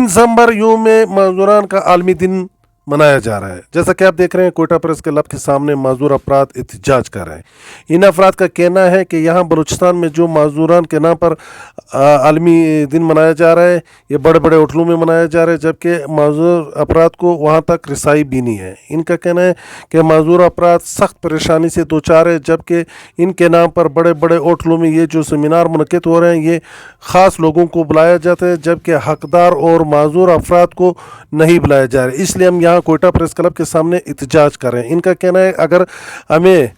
दिसंबर यूम मजदूरान का आलमी दिन मनाया जा रहा है। जैसा कि आप देख रहे हैं, कोयटा प्रेस क्लब के सामने मजदूर अफराद एहतजाज कर रहे हैं। इन अफराद का कहना है कि यहाँ बलूचिस्तान में जो मजदूरान के नाम पर आलमी दिन मनाया जा रहा है, ये बड़े बड़े होटलों में मनाया जा रहा है, जबकि मजदूर अफराद को वहाँ तक रसाई भी नहीं है। इनका कहना है कि मजदूर अफराद सख्त परेशानी से दो चार है, जबकि इनके नाम पर बड़े बड़े होटलों में ये जो सेमिनार मुनक़िद हो रहे हैं, ये ख़ास लोगों को बुलाया जाता है, जबकि हकदार और मजदूर अफराद को नहीं बुलाया जा रहा है। इसलिए हम यहाँ कोयटा प्रेस क्लब के सामने एहतजाज कर रहे हैं। इनका कहना है अगर हमें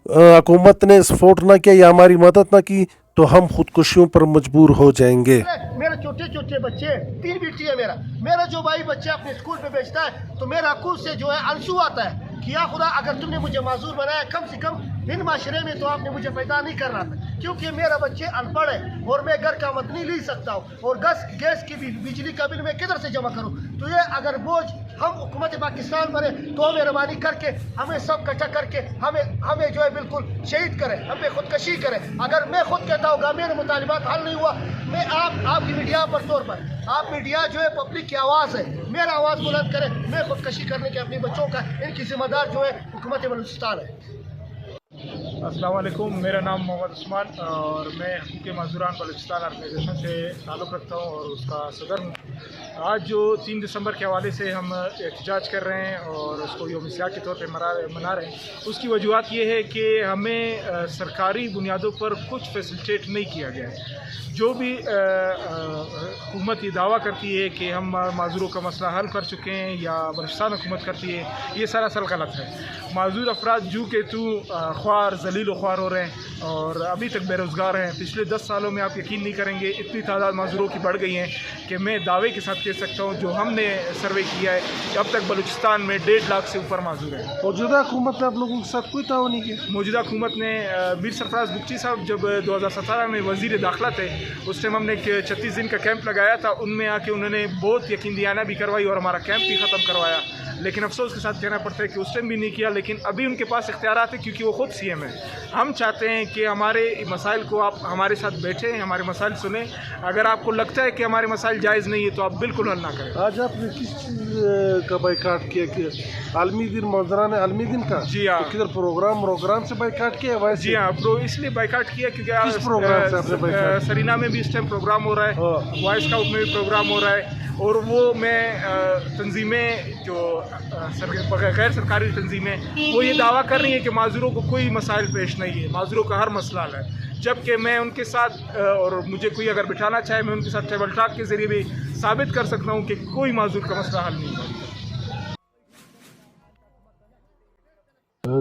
हुकूमत ने सपोर्ट ना किया या हमारी मदद ना की तो हम खुदकुशियों पर मजबूर हो जाएंगे। मेरे छोटे छोटे बच्चे, 3 बेटी है मेरा जो भाई बच्चे अपने स्कूल पे भेजता है तो मेरा आंखों से जो है आंसू आता है कि या खुदा अगर तुमने मुझे माजूर बनाया, कम से कम इन माशरे में तो आपने मुझे पैदा नहीं करना था, क्योंकि मेरा बच्चे अनपढ़ है और मैं घर का आमदनी ले सकता हूँ और गैस की बिजली का बिल मैं किधर से जमा करूँ। तो ये अगर बोझ हम हुकूमत पाकिस्तान बने तो मेहरबानी करके हमें सब इकट्ठा करके हमें जो है बिल्कुल शहीद करें, हम पे खुदकशी करें। अगर मैं खुद कहता हूँ मेरे मुतालिबात हल नहीं हुआ, मैं आपकी मीडिया पर तौर पर, आप मीडिया जो है पब्लिक की आवाज़ है, मेरा आवाज़ बुलंद करें। मैं खुदकशी करने के अपने बच्चों का इनकी जिम्मेदार जो है हुकूमत बलूचिस्तान है। अस्सलाम वालेकुम, मेरा नाम मोहम्मद उस्मान और मैं हकूक़ मज़दूरान बलूचिस्तान ऑर्गेनाइजेशन से ताल्लुक़ रखता हूँ और उसका सदर हूँ। आज जो 3 दिसंबर के हवाले से हम एहतजाज कर रहे हैं और उसको यौम सियाह के तौर पे मना रहे हैं, उसकी वजूहत ये है कि हमें सरकारी बुनियादों पर कुछ फैसिलिटेट नहीं किया गया है। जो भी हुकूमत ये दावा करती है कि हम माजूरों का मसला हल कर चुके हैं या बलूचिस्तान हुकूमत करती है, ये सरासर गलत है। माजूर अफराद जू के तू ख्वार जलील ख्वार हो रहे हैं और अभी तक बेरोज़गार हैं। पिछले 10 सालों में आप यकीन नहीं करेंगे इतनी तादाद माजूरों की बढ़ गई हैं कि मैं दावे के साथ कह सकता हूँ, जो हमने सर्वे किया है कि अब तक बलूचिस्तान में 1.5 लाख से ऊपर माजूर हैं। मौजूदा हुकूमत ने आप लोगों के साथ कोई ताउन नहीं किया? मौजूदा हुकूमत ने मीर सरफराज बुगची साहब जब 2017 में वज़ीर दाखिला थे, उस टाइम हमने 36 दिन का कैंप लगाया था। उनमें आके उन्होंने बहुत यकीन दियाना भी करवाई और हमारा कैंप भी ख़त्म करवाया, लेकिन अफसोस के साथ कहना पड़ता है कि उस टाइम भी नहीं किया। लेकिन अभी उनके पास इख्तियारात है क्योंकि वो खुद CM है। हम चाहते हैं कि हमारे मसाइल को आप हमारे साथ बैठें, हमारे मसाइल सुने। अगर आपको लगता है कि हमारे मसाइल जायज़ नहीं है तो आप बिल्कुल हल ना करें। आज आपने किस चीज़ का बाइकाट किया कि आलमी दिन मजदूरान आलमी दिन का? जी हाँ। तो किधर प्रोग्राम से बाइकाट किया है? जी हाँ, इसलिए बाइकाट किया क्योंकि किस प्रोग्राम से आपने बाइकाट? सरीना में भी इस टाइम प्रोग्राम हो रहा है, वॉइस स्काउट में भी प्रोग्राम हो रहा है और वो मैं तंजीमें जो गैर सरकारी तंजीमें वो ये दावा कर रही हैं कि माजूरों को कोई मसाइल पेश नहीं है, माजूरों का हर मसला हल है। जबकि मैं उनके साथ और मुझे कोई अगर बिठाना चाहे मैं उनके साथ टेबल टॉक के ज़रिए भी साबित कर सकता हूँ कि कोई माजूर का मसला हल नहीं है।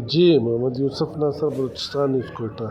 जी, मोहम्मद यूसुफ नासर, बलूचिस्तान, कोयटा।